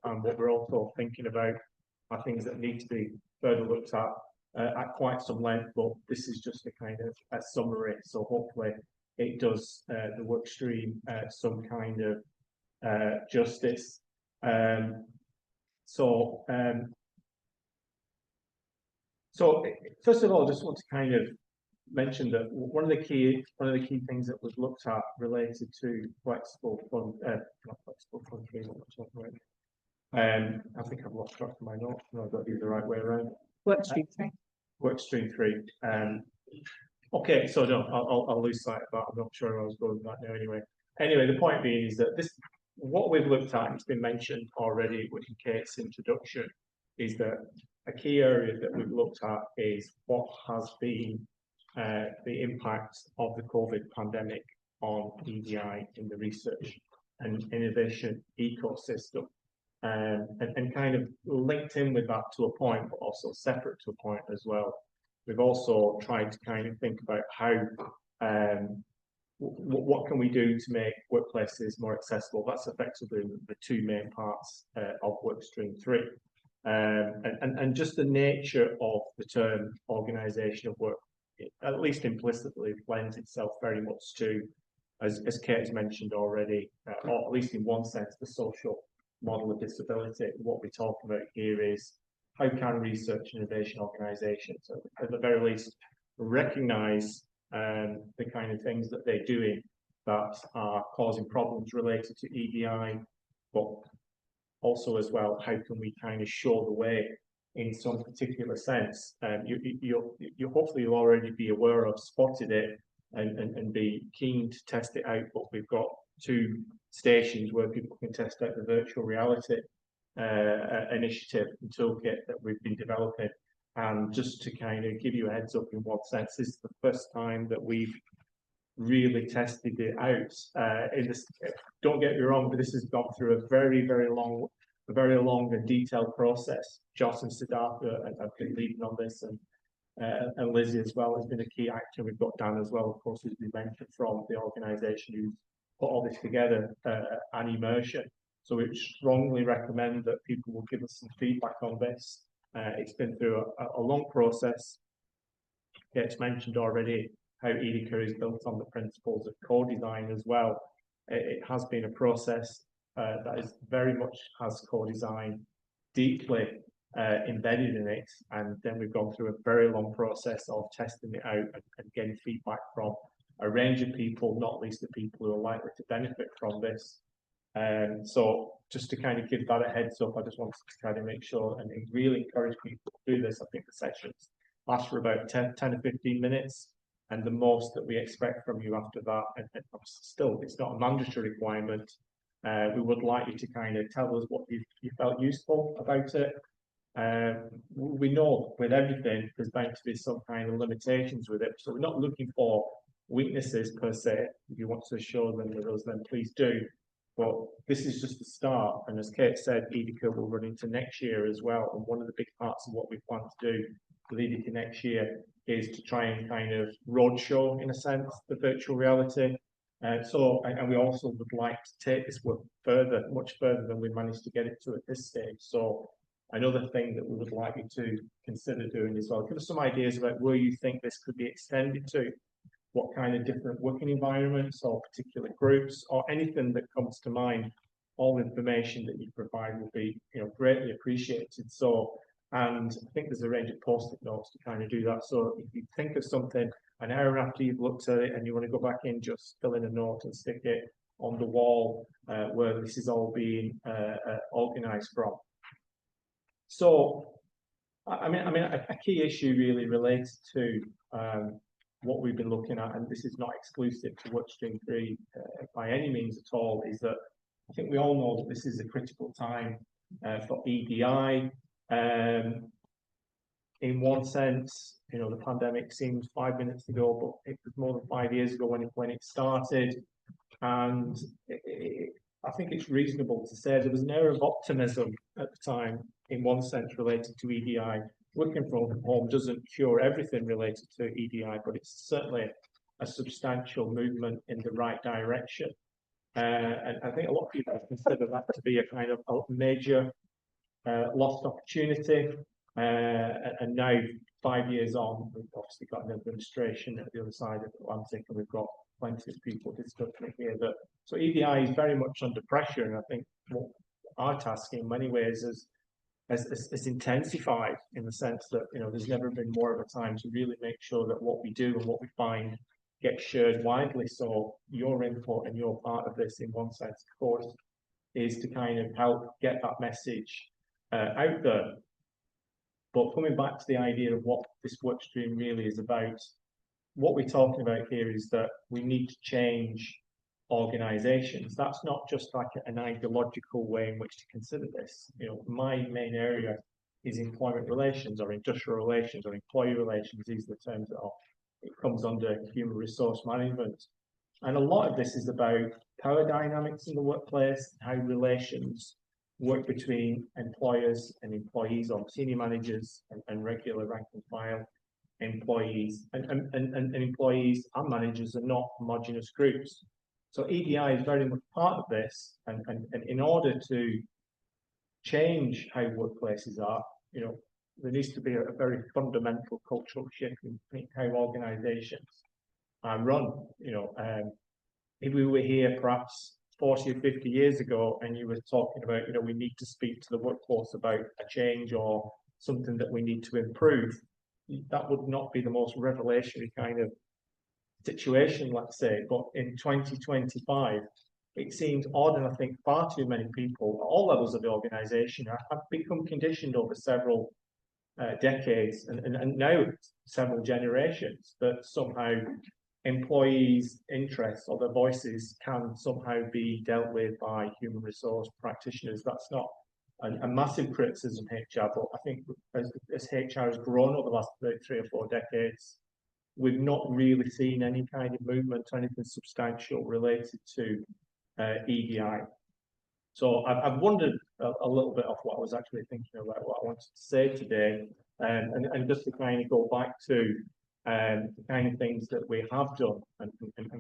and what we're also thinking about are things that need to be further looked at quite some length, but this is just a kind of a summary. So hopefully it does the work stream some kind of justice. So first of all, I just want to kind of mention that one of the key things that was looked at related to flexible fund, not flexible fund 3, what I'm talking about. I think I've lost track of my notes. No, I've got these the right way around. Workstream 3. Workstream 3. Okay, so no, I'll lose sight of that. I'm not sure I was going with that now. Anyway, the point being is that what we've looked at, it's been mentioned already in Kate's introduction, is that a key area that we've looked at is what has been the impact of the COVID pandemic on EDI in the research and innovation ecosystem. And kind of linked in with that to a point, but also separate to a point as well. We've also tried to kind of think about how, what can we do to make workplaces more accessible? That's effectively the 2 main parts of Workstream 3. And just the nature of the term organisation of work, at least implicitly, lends itself very much to, as Kate has mentioned already, or at least in one sense, the social model of disability. What we're talking about here is how can research and innovation organisations, at the very least, recognise the kind of things that they're doing that are causing problems related to EDI, but also as well, how can we kind of show the way in some particular sense? You hopefully you'll already be aware of, spotted it, and be keen to test it out. But we've got 2 stations where people can test out the virtual reality initiative and toolkit that we've been developing. And just to kind of give you a heads up in what sense, this is the first time that we've really tested it out. Don't get me wrong, but this has gone through a very long and detailed process. Joss and Siddhartha have been leading on this, and Lizzie as well has been a key actor. We've got Dan as well, of course, who's been mentioned from the organisation who's put all this together, and immersion. So we strongly recommend that people will give us some feedback on this. It's been through a long process. It's mentioned already how EDICa is built on the principles of co-design as well. It has been a process that is very much has co-design deeply embedded in it, and then we've gone through a very long process of testing it out and getting feedback from a range of people, not least the people who are likely to benefit from this. So just to kind of give that a heads up, I just wanted to kind of make sure and really encourage people to do this. I think the sessions last for about 10 or 15 minutes, and the most that we expect from you after that, and still it's not a mandatory requirement. We would like you to kind of tell us what you felt useful about it. We know with everything there's bound to be some kind of limitations with it, so we're not looking for weaknesses per se. If you want to show them with us, then please do. But this is just the start, and as Kate said, EDICa will run into next year as well. And one of the big parts of what we plan to do with EDICa next year is to try and kind of roadshow, in a sense, the virtual reality. And we also would like to take this work further, much further than we managed to get it to at this stage. So another thing that we would like you to consider doing as well, give us some ideas about where you think this could be extended to, what kind of different working environments or particular groups or anything that comes to mind. All information that you provide will be, greatly appreciated. So, and I think there's a range of post-it notes to kind of do that. So if you think of something an hour after you've looked at it and you want to go back in, just fill in a note and stick it on the wall where this is all being organised from. So, I mean, a key issue really relates to what we've been looking at, and this is not exclusive to Workstream 3 by any means at all, is that I think we all know that this is a critical time for EDI. In one sense, the pandemic seems 5 minutes ago, but it was more than 5 years ago when it started, and I think it's reasonable to say there was an air of optimism at the time, in one sense, related to EDI. Working from home doesn't cure everything related to EDI, but it's certainly a substantial movement in the right direction. And I think a lot of people consider that to be a kind of a major lost opportunity. And now, 5 years on, we've obviously got an administration at the other side of the Atlantic, and we've got plenty of people discussing here that. So EDI is very much under pressure, and I think what our task in many ways is intensified, in the sense that there's never been more of a time to really make sure that what we do and what we find gets shared widely. So your input and your part of this, in one sense, of course, is to kind of help get that message out there. But coming back to the idea of what this work stream really is about, what we're talking about here is that we need to change organizations. That's not just like an ideological way in which to consider this. My main area is employment relations or industrial relations or employee relations. These are the terms that it comes under human resource management. And a lot of this is about power dynamics in the workplace, how relations work between employers and employees, or senior managers and regular rank and file employees. And employees and managers are not homogeneous groups. So EDI is very much part of this, and in order to change how workplaces are, there needs to be a very fundamental cultural shift in how organisations are run. If we were here perhaps 40 or 50 years ago, and you were talking about, we need to speak to the workforce about a change or something that we need to improve, that would not be the most revelatory kind of situation, let's say. But in 2025, it seems odd, and I think far too many people at all levels of the organisation have become conditioned over several decades and now several generations that somehow employees' interests or their voices can somehow be dealt with by human resource practitioners. That's not a massive criticism of HR, but I think as HR has grown over the last 3 or 4 decades, we've not really seen any kind of movement or anything substantial related to EDI. So I've wondered a little bit of what I was actually thinking about, what I wanted to say today, and just to kind of go back to the kind of things that we have done and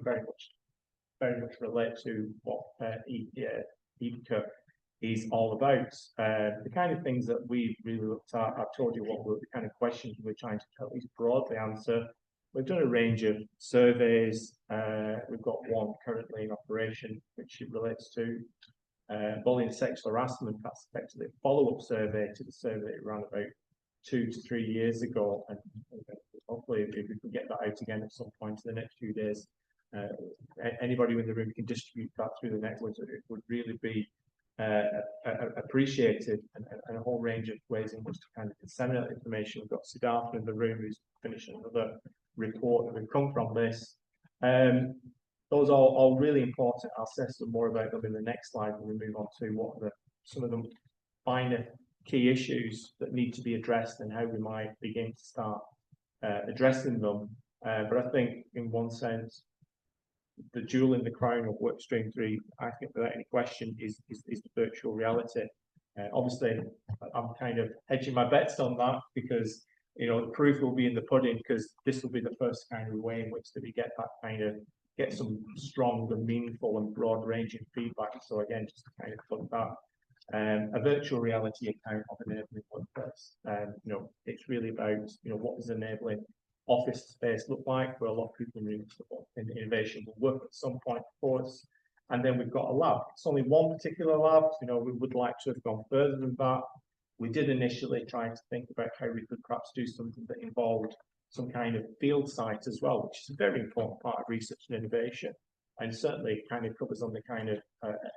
very much relate to what EDICa is all about. The kind of things that we really looked at, I've told you what were the kind of questions we're trying to at least broadly answer. We've done a range of surveys. We've got one currently in operation, which it relates to bullying, sex harassment. That's effectively a follow-up survey to the survey that ran about 2 to 3 years ago. And hopefully, if we can get that out again at some point in the next few days, anybody in the room can distribute that through the network. It would really be appreciated, and a whole range of ways in which to kind of disseminate information. We've got Siddhartha in the room who's finishing another report that would come from this. Those are all really important. I'll say some more about them in the next slide when we move on to what are some of the finer key issues that need to be addressed and how we might begin to start addressing them. But I think in one sense, the jewel in the crown of Workstream 3, I think without any question, is the virtual reality. Obviously, I'm kind of hedging my bets on that because, you know, the proof will be in the pudding, because this will be the first kind of way in which we get that kind of, get some strong and meaningful and broad-ranging feedback. So again, just to kind of put that, a virtual reality account of enabling workplace. You know, it's really about, you know, what does enabling office space look like, where a lot of people in innovation will work at some point for us. And then we've got a lab. It's only one particular lab. You know, we would like to have gone further than that. We did initially try to think about how we could perhaps do something that involved some kind of field site as well, which is a very important part of research and innovation, and certainly kind of covers on the kind of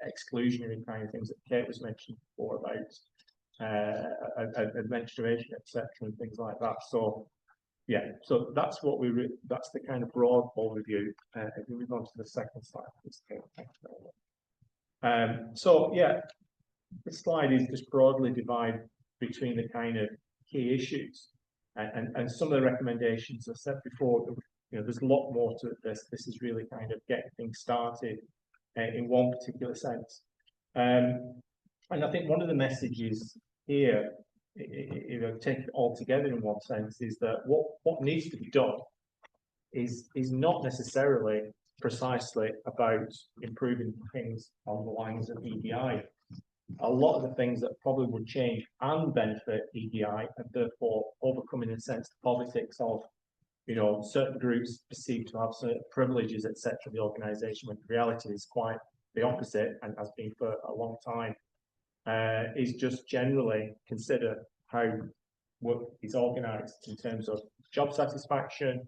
exclusionary kind of things that Kate was mentioning before about menstruation, etc., and things like that. So yeah, so that's what that's the kind of broad overview. If we move on to the second slide, please. So yeah, this slide is just broadly divided between the kind of key issues and some of the recommendations. I said before, you know, there's a lot more to this. This is really kind of getting things started in one particular sense. And I think one of the messages here, you know, take it all together in one sense, is that what needs to be done is not necessarily precisely about improving things on the lines of EDI. A lot of the things that probably would change and benefit EDI, and therefore overcoming, in a sense, the politics of, you know, certain groups perceived to have certain privileges, etc., the organisation, when the reality is quite the opposite and has been for a long time, is just generally consider how work is organised in terms of job satisfaction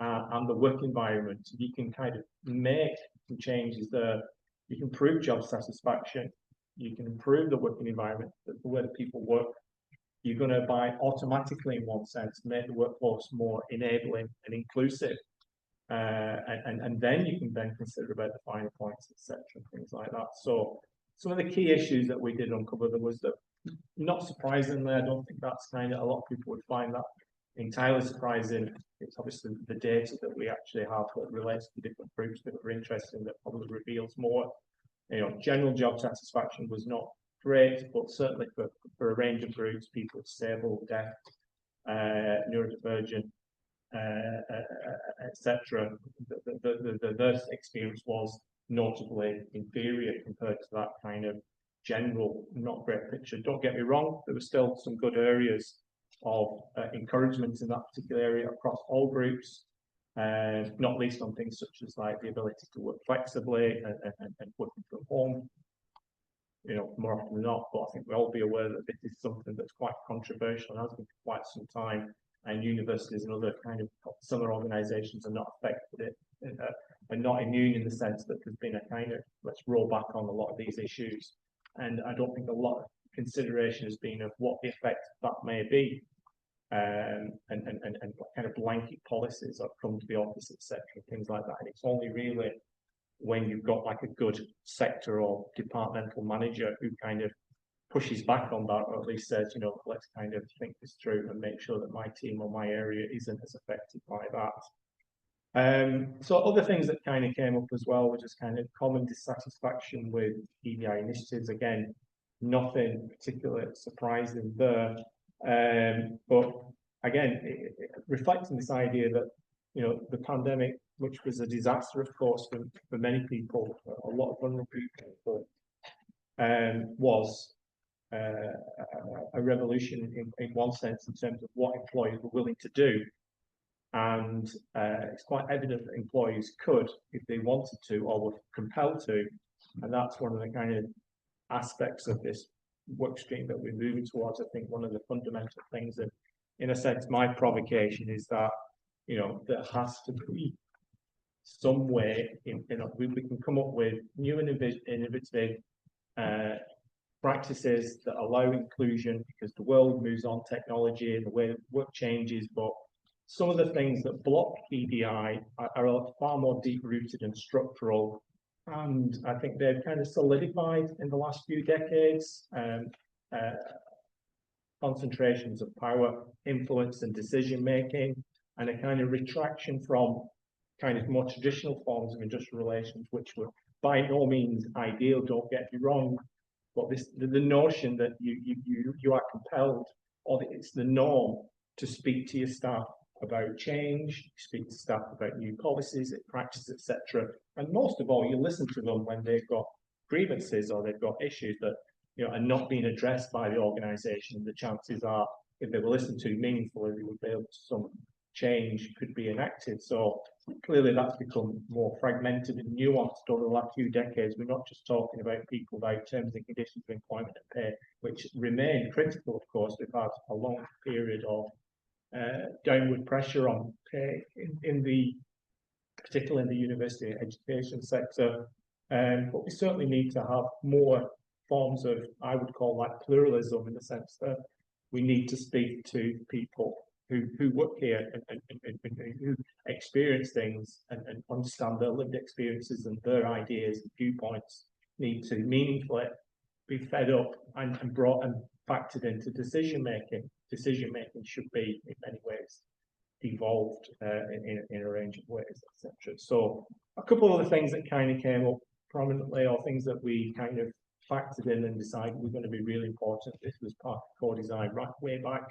and the work environment. You can kind of make some changes there. You can improve job satisfaction. You can improve the working environment, the way that people work. You're going to, by automatically, in one sense, make the workforce more enabling and inclusive. And then you can then consider about the finer points, etc., things like that. So some of the key issues that we did uncover, there was that, not surprisingly, I don't think that's kind of, a lot of people would find that entirely surprising. It's obviously the data that we actually have that relates to different groups that we're interested in that probably reveals more. You know, general job satisfaction was not great, but certainly for a range of groups, people disabled, deaf, neurodivergent, etc., their experience was notably inferior compared to that kind of general not great picture. Don't get me wrong, there were still some good areas of encouragement in that particular area across all groups, not least on things such as like the ability to work flexibly and working from home, you know, more often than not. But I think we'll all be aware that this is something that's quite controversial and has been for quite some time, and universities and other kind of similar organisations are not affected it, are not immune in the sense that there's been a kind of, let's roll back on a lot of these issues. And I don't think a lot of consideration has been of what the effect that may be, and what kind of blanket policies have come to the office, etc., things like that. And it's only really when you've got like a good sector or departmental manager who kind of pushes back on that, or at least says, you know, let's kind of think this through and make sure that my team or my area isn't as affected by that. So other things that kind of came up as well were just kind of common dissatisfaction with EDI initiatives. Again, nothing particularly surprising there. But again, reflecting this idea that, you know, the pandemic, which was a disaster, of course, for many people, a lot of vulnerable people, was a revolution in one sense in terms of what employers were willing to do. And it's quite evident that employees could, if they wanted to or were compelled to. And that's one of the kind of aspects of this work stream that we're moving towards. I think one of the fundamental things that, in a sense, my provocation is that, you know, there has to be some way we can come up with new and innovative practices that allow inclusion, because the world moves on, technology and the way that work changes. But some of the things that block EDI are far more deep-rooted and structural, and I think they've kind of solidified in the last few decades. Concentrations of power, influence and decision-making, and a kind of retraction from kind of more traditional forms of industrial relations, which were by no means ideal, don't get me wrong, but the notion that you are compelled, or that it's the norm, to speak to your staff about change, speak to staff about new policies, practices, etc. And most of all, you listen to them when they've got grievances or they've got issues that, you know, are not being addressed by the organisation. The chances are, if they were listened to meaningfully, they would be able to, some change could be enacted. So clearly that's become more fragmented and nuanced over the last few decades. We're not just talking about people about terms and conditions of employment and pay, which remain critical, of course. We've had a long period of downward pressure on pay particularly in the university education sector. But we certainly need to have more forms of, I would call that, pluralism, in the sense that we need to speak to people who work here and who experience things and understand their lived experiences, and their ideas and viewpoints need to meaningfully be fed up and brought and factored into decision making. Decision making should be, in many ways, devolved in a range of ways, etc. So a couple of the things that kind of came up prominently, or things that we kind of factored in and decided were going to be really important. This was part of co-design right way back,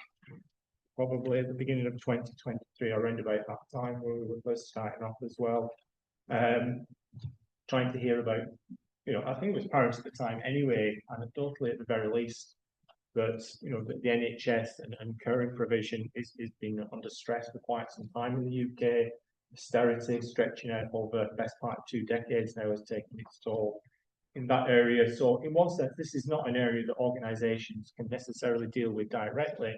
probably at the beginning of 2023, around about that time, where we were first starting off as well. Trying to hear about, you know, I think it was parents at the time anyway, anecdotally at the very least, that, you know, that the NHS and current provision is being under stress for quite some time in the UK. Austerity stretching out over the best part of 2 decades now has taken its toll in that area. So in one sense, this is not an area that organisations can necessarily deal with directly,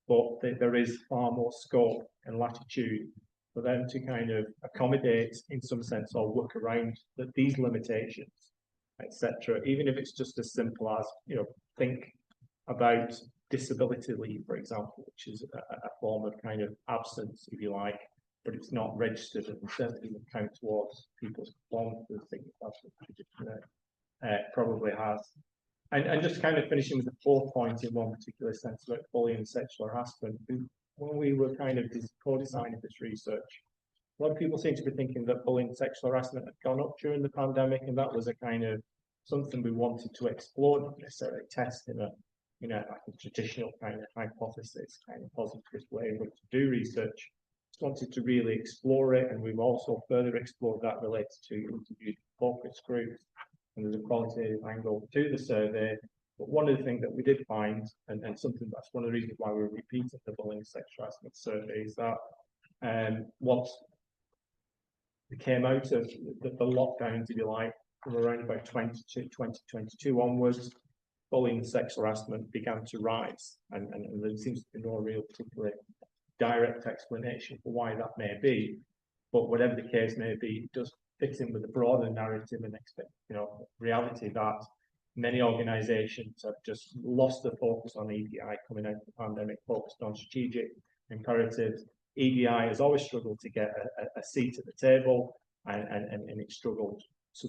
but there is far more scope and latitude for them to kind of accommodate, in some sense, or work around these limitations, etc. Even if it's just as simple as, you know, think about disability leave, for example, which is a form of kind of absence, if you like, but it's not registered and certainly doesn't count towards people's performance. I think probably has. And just kind of finishing with the 4th point in one particular sense about bullying and sexual harassment. When we were kind of co-designing this research, a lot of people seem to be thinking that bullying and sexual harassment had gone up during the pandemic, and that was a kind of something we wanted to explore, not necessarily test in a, you know, like a traditional kind of hypothesis, kind of positivist way in which to do research. Just wanted to really explore it, and we've also further explored that related to interviews, focus groups, and there's a qualitative angle to the survey. But one of the things that we did find, and something that's one of the reasons why we're repeating the bullying and sexual harassment survey, is that once we came out of the lockdowns, if you like, from around about 2022 onwards, bullying and sexual harassment began to rise, and there seems to be no real particularly direct explanation for why that may be. But whatever the case may be, it does fits in with the broader narrative and reality that many organisations have just lost the focus on EDI coming out of the pandemic, focused on strategic imperatives. EDI has always struggled to get a seat at the table, and it struggled to,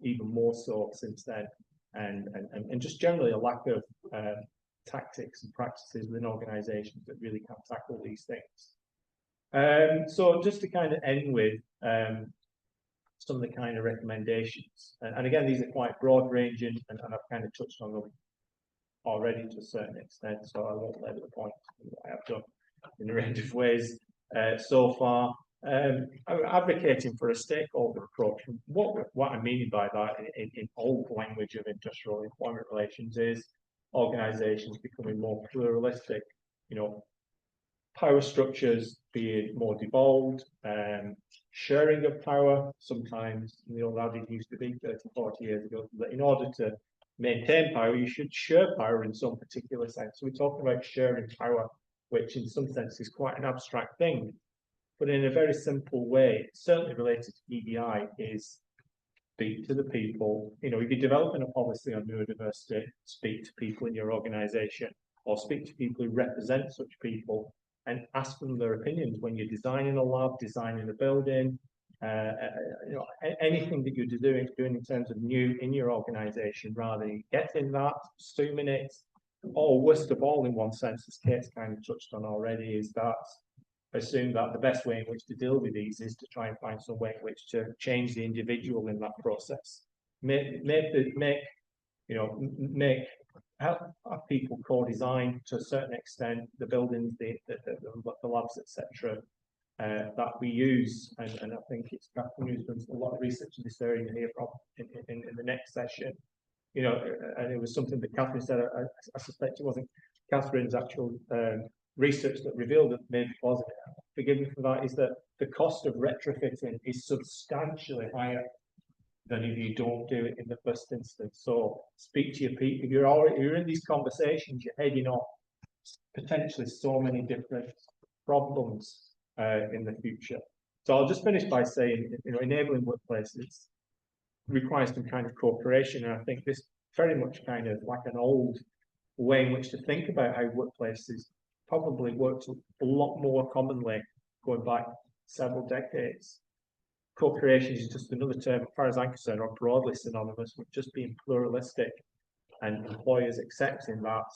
even more so since then, and just generally a lack of tactics and practices within organisations that really can tackle these things. So just to kind of end with some of the kind of recommendations, and again, these are quite broad ranging, and I've kind of touched on them already to a certain extent, so I won't labour the point. I have done in a range of ways so far. I'm advocating for a stakeholder approach. What I mean by that in old language of industrial employment relations is organisations becoming more pluralistic, power structures being more devolved, sharing of power. Sometimes the old adage used to be 30, 40 years ago that in order to maintain power, you should share power in some particular sense. So we're talking about sharing power, which in some sense is quite an abstract thing, but in a very simple way, certainly related to EDI, is speak to the people. If you're developing a policy on neurodiversity, speak to people in your organisation, or speak to people who represent such people and ask them their opinions when you're designing a lab, designing a building, anything that you're doing in terms of new in your organisation, rather than getting that, assuming it, or worst of all, in one sense, as Kate's kind of touched on already, is that assume that the best way in which to deal with these is to try and find some way in which to change the individual in that process. Help people co-design to a certain extent the buildings, the labs, etc. That we use, and I think it's Catherine who's done a lot of research in this area here in the next session. And it was something that Catherine said. I suspect it wasn't Catherine's actual research that revealed that maybe it wasn't. Forgive me for that. Is that the cost of retrofitting is substantially higher than if you don't do it in the first instance. So speak to your people. If you're in these conversations, you're heading off potentially so many different problems in the future. So I'll just finish by saying, enabling workplaces requires some kind of cooperation, and I think this very much kind of like an old way in which to think about how workplaces probably worked a lot more commonly going back several decades. Co-creation is just another term, as far as I'm concerned, or broadly synonymous with just being pluralistic, and employers accepting that,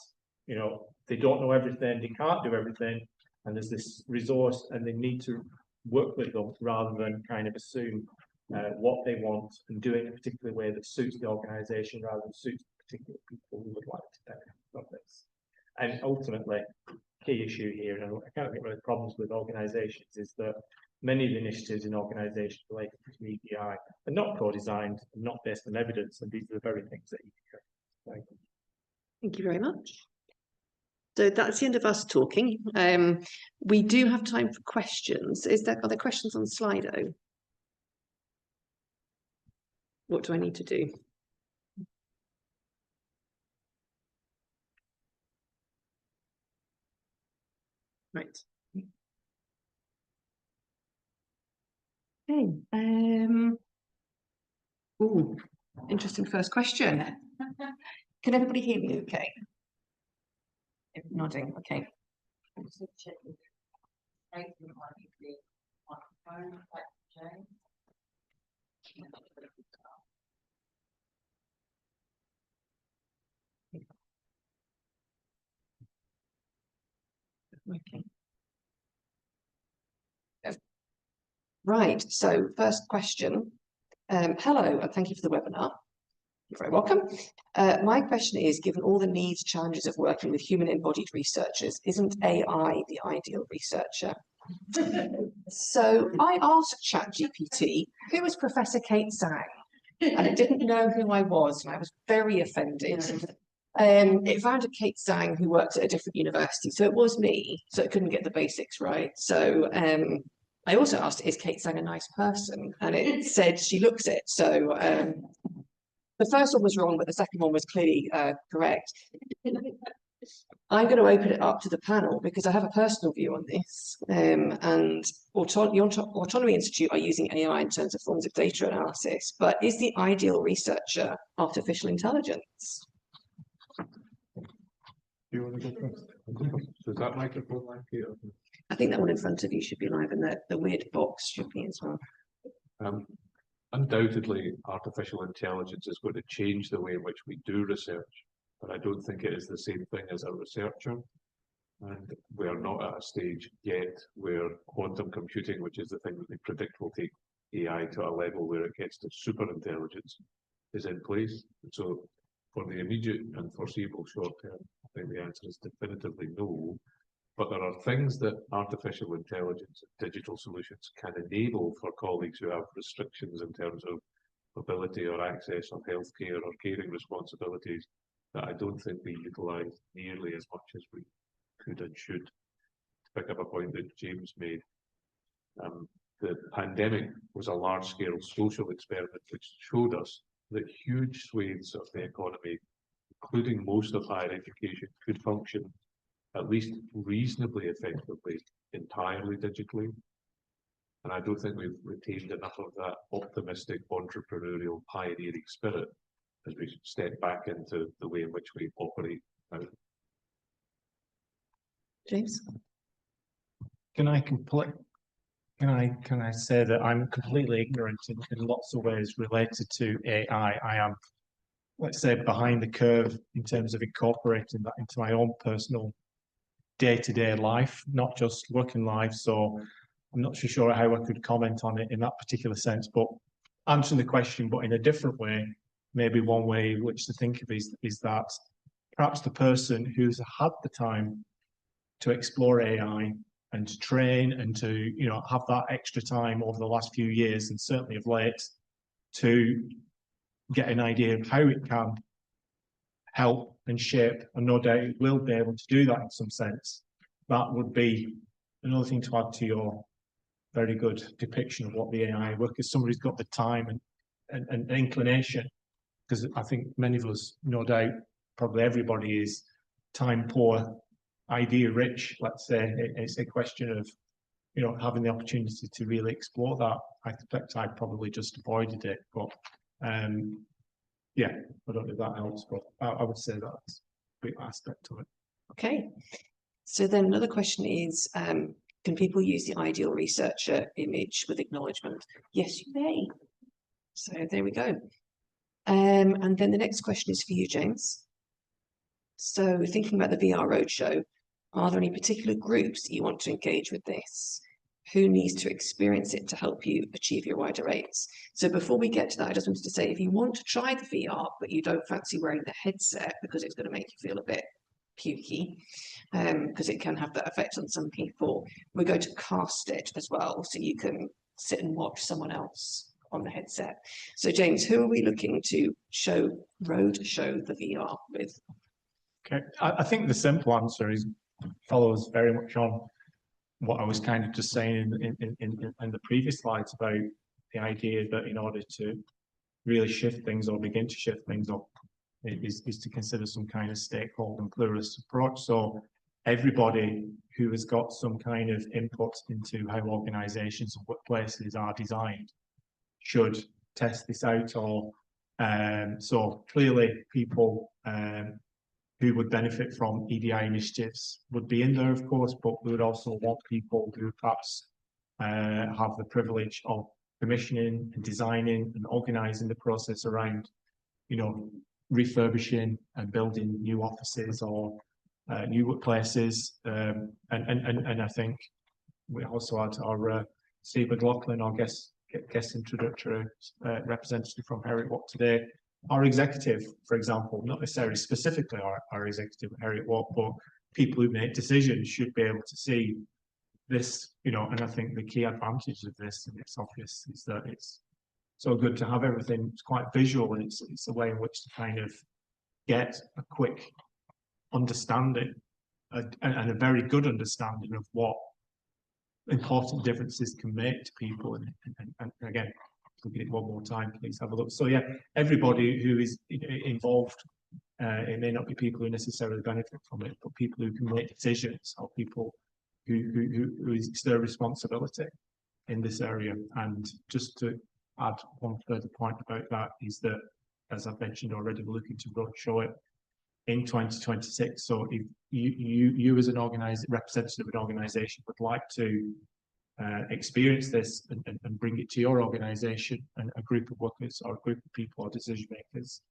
they don't know everything, they can't do everything, and there's this resource and they need to work with them rather than kind of assume what they want and do it in a particular way that suits the organisation rather than suits particular people who would like to benefit from this. And ultimately, key issue here, and I can't get rid of problems with organisations, is that many of the initiatives in organisations related to EDI are not co-designed, not based on evidence, and these are the very things that EDI. Thank you very much. So that's the end of us talking. We do have time for questions. Are there questions on Slido? What do I need to do? Right. Okay. Ooh, interesting first question. Can everybody hear me okay? Nodding, okay. Okay. Right, so first question. Hello, and thank you for the webinar. You're very welcome. My question is, given all the needs, challenges of working with human-embodied researchers, isn't AI the ideal researcher? So I asked ChatGPT, who is Professor Kate Zhang? And it didn't know who I was, and I was very offended. It found a Kate Zhang who worked at a different university, so it was me, so it couldn't get the basics right. So I also asked, is Kate Zhang a nice person? And it said she looks it. So the first one was wrong, but the second one was clearly correct. I'm going to open it up to the panel because I have a personal view on this. And the Autonomy Institute are using AI in terms of forms of data analysis, but is the ideal researcher artificial intelligence? Do you want to go first? Does that microphone like it? I think that one in front of you should be live, and the weird box should be as well. Undoubtedly, artificial intelligence is going to change the way in which we do research, but I don't think it is the same thing as a researcher. And we are not at a stage yet where quantum computing, which is the thing that they predict will take AI to a level where it gets to super intelligence, is in place. And so for the immediate and foreseeable short term, I think the answer is definitively no. But there are things that artificial intelligence and digital solutions can enable for colleagues who have restrictions in terms of mobility or access or healthcare or caring responsibilities that I don't think we utilise nearly as much as we could and should. To pick up a point that James made, the pandemic was a large-scale social experiment which showed us that huge swathes of the economy, including most of higher education, could function at least reasonably effectively entirely digitally. And I don't think we've retained enough of that optimistic, entrepreneurial, pioneering spirit as we step back into the way in which we operate now. James? Can I say that I'm completely ignorant in lots of ways related to AI. I am, let's say, behind the curve in terms of incorporating that into my own personal day-to-day life, not just working life. So I'm not sure how I could comment on it in that particular sense, but answering the question, but in a different way, maybe one way in which to think of is that perhaps the person who's had the time to explore AI and to train and to, have that extra time over the last few years, and certainly of late, to get an idea of how it can help and shape, and no doubt it will be able to do that in some sense. That would be another thing to add to your very good depiction of what the AI work is. Somebody's got the time and inclination, because I think many of us, no doubt, probably everybody is time poor, idea rich, let's say. It's a question of, having the opportunity to really explore that. I suspect I probably just avoided it, but yeah, I don't know if that helps, but I would say that's a big aspect of it. Okay. So then another question is, can people use the ideal researcher image with acknowledgement? Yes, you may. So there we go. And then the next question is for you, James. So thinking about the VR Roadshow, are there any particular groups that you want to engage with this? Who needs to experience it to help you achieve your wider aims? So before we get to that, I just wanted to say, if you want to try the VR, but you don't fancy wearing the headset because it's going to make you feel a bit pukey, because it can have that effect on some people, we're going to cast it as well, so you can sit and watch someone else on the headset. So James, who are we looking to roadshow the VR with? Okay, I think the simple answer follows very much on what I was kind of just saying in the previous slides about the idea that in order to really shift things or begin to shift things up is to consider some kind of stakeholder and pluralist approach. So everybody who has got some kind of input into how organisations and workplaces are designed should test this out. Or so clearly people who would benefit from EDI initiatives would be in there, of course, but we would also want people who perhaps have the privilege of commissioning and designing and organising the process around, refurbishing and building new offices or new workplaces. And I think we also had our Steve McLaughlin, our guest introductory representative from Heriot-Watt today. Our executive, for example, not necessarily specifically our executive at Heriot-Watt, but people who make decisions should be able to see this, and I think the key advantage of this, and it's obvious, is that it's so good to have everything. It's quite visual, and it's a way in which to kind of get a quick understanding and a very good understanding of what important differences can make to people. And again, look at it one more time, please have a look. So yeah, everybody who is involved It may not be people who necessarily benefit from it, but people who can make decisions, or people who it's their responsibility in this area. And just to add one further point about that is that, as I've mentioned already, we're looking to roadshow it in 2026. So if you as an representative of an organisation would like to experience this and bring it to your organisation and a group of workers or a group of people or decision makers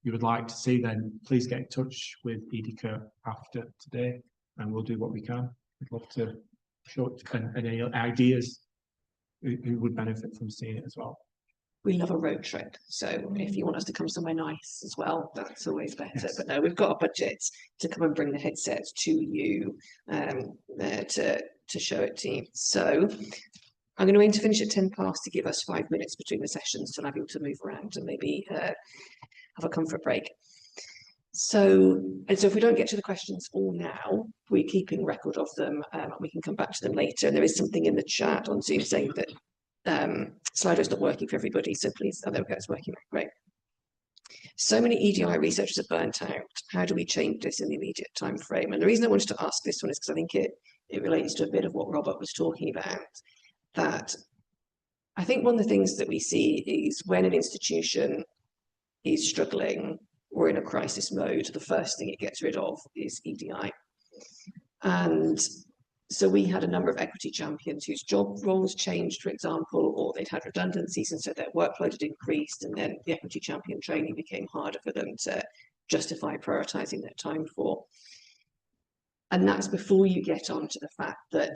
you would like to see, then please get in touch with EDICa after today, and we'll do what we can. We'd love to show it and any ideas who would benefit from seeing it as well. We love a road trip, so if you want us to come somewhere nice as well, that's always better. Yes. But no, we've got a budget to come and bring the headsets to you to show it to you. So I'm going to aim to finish at 10 past to give us 5 minutes between the sessions to allow people to move around and maybe have a comfort break. So if we don't get to the questions all now, we're keeping record of them, and we can come back to them later. And there is something in the chat on Zoom saying that Slido's not working for everybody, so please, oh, there we go, it's working, great. So many EDI researchers are burnt out. How do we change this in the immediate time frame? And the reason I wanted to ask this one is because I think it relates to a bit of what Robert was talking about, that I think one of the things that we see is when an institution is struggling or in a crisis mode, the first thing it gets rid of is EDI. And so we had a number of equity champions whose job roles changed, for example, or they'd had redundancies and so their workload had increased, and then the equity champion training became harder for them to justify prioritising their time for. And that's before you get on to the fact that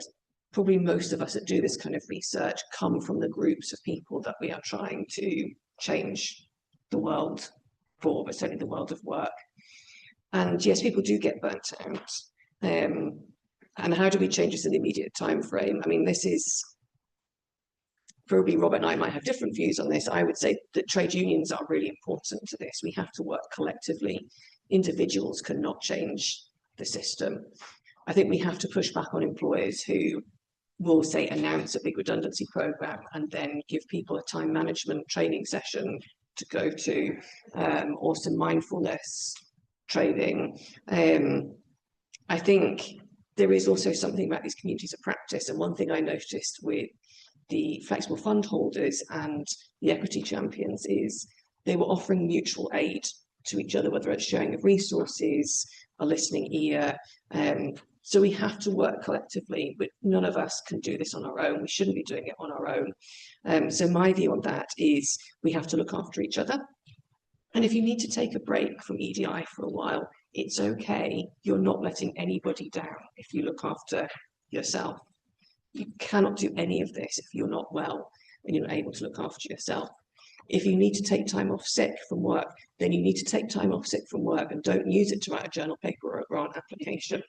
probably most of us that do this kind of research come from the groups of people that we are trying to change the world for, but certainly the world of work. And yes, people do get burnt out. And how do we change this in the immediate time frame? I mean, this is probably Robert and I might have different views on this. I would say that trade unions are really important to this. We have to work collectively. Individuals cannot change the system. I think we have to push back on employers who will say announce a big redundancy program and then give people a time management training session to go to, or some mindfulness training. I think there is also something about these communities of practice, and one thing I noticed with the flexible fund holders and the equity champions is they were offering mutual aid to each other, whether it's sharing of resources, a listening ear. So we have to work collectively, but none of us can do this on our own. We shouldn't be doing it on our own. So my view on that is we have to look after each other. And if you need to take a break from EDI for a while, it's okay. You're not letting anybody down if you look after yourself. You cannot do any of this if you're not well and you're not able to look after yourself. If you need to take time off sick from work, then you need to take time off sick from work and don't use it to write a journal paper or a grant application.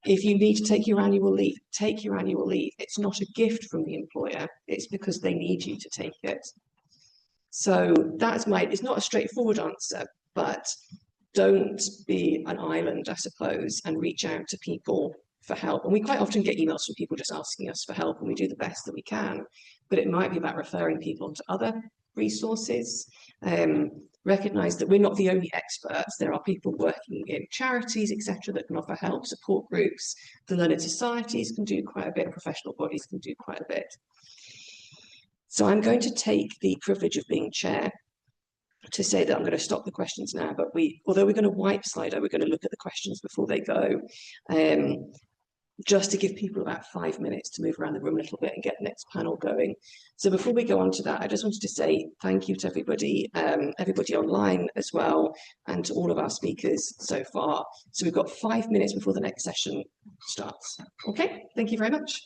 If you need to take your annual leave, take your annual leave. It's not a gift from the employer, it's because they need you to take it. So that's it's not a straightforward answer, but don't be an island, I suppose, and reach out to people for help. And we quite often get emails from people just asking us for help, and we do the best that we can. But it might be about referring people to other resources. Recognise that we're not the only experts. There are people working in charities, etc., that can offer help, support groups. The learned societies can do quite a bit, professional bodies can do quite a bit. So I'm going to take the privilege of being chair to say that I'm going to stop the questions now, but although we're going to wipe Slido, we're going to look at the questions before they go, just to give people about 5 minutes to move around the room a little bit and get the next panel going. So before we go on to that, I just wanted to say thank you to everybody, everybody online as well, and to all of our speakers so far. So we've got 5 minutes before the next session starts. Okay, thank you very much.